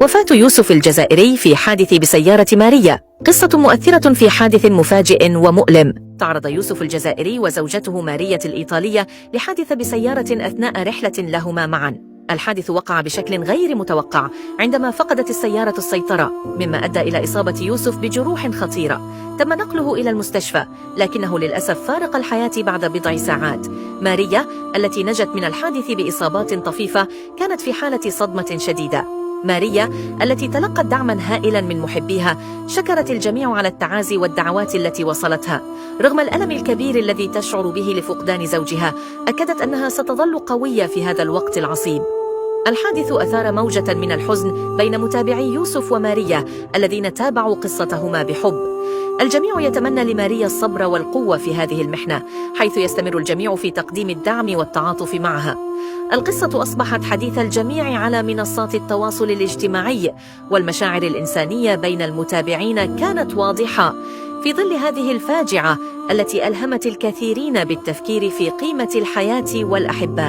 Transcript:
وفاة يوسف الجزائري في حادث بسيارة ماريا، قصة مؤثرة في حادث مفاجئ ومؤلم. تعرض يوسف الجزائري وزوجته ماريا الإيطالية لحادث بسيارة أثناء رحلة لهما معا. الحادث وقع بشكل غير متوقع عندما فقدت السيارة السيطرة، مما أدى إلى إصابة يوسف بجروح خطيرة. تم نقله إلى المستشفى، لكنه للأسف فارق الحياة بعد بضع ساعات. ماريا التي نجت من الحادث بإصابات طفيفة كانت في حالة صدمة شديدة. ماريا التي تلقت دعما هائلا من محبيها شكرت الجميع على التعازي والدعوات التي وصلتها. رغم الألم الكبير الذي تشعر به لفقدان زوجها، أكدت أنها ستظل قوية في هذا الوقت العصيب. الحادث أثار موجة من الحزن بين متابعي يوسف وماريا الذين تابعوا قصتهما بحب. الجميع يتمنى لماريا الصبر والقوة في هذه المحنة، حيث يستمر الجميع في تقديم الدعم والتعاطف معها. القصة أصبحت حديث الجميع على منصات التواصل الاجتماعي، والمشاعر الإنسانية بين المتابعين كانت واضحة في ظل هذه الفاجعة التي ألهمت الكثيرين بالتفكير في قيمة الحياة والأحباء.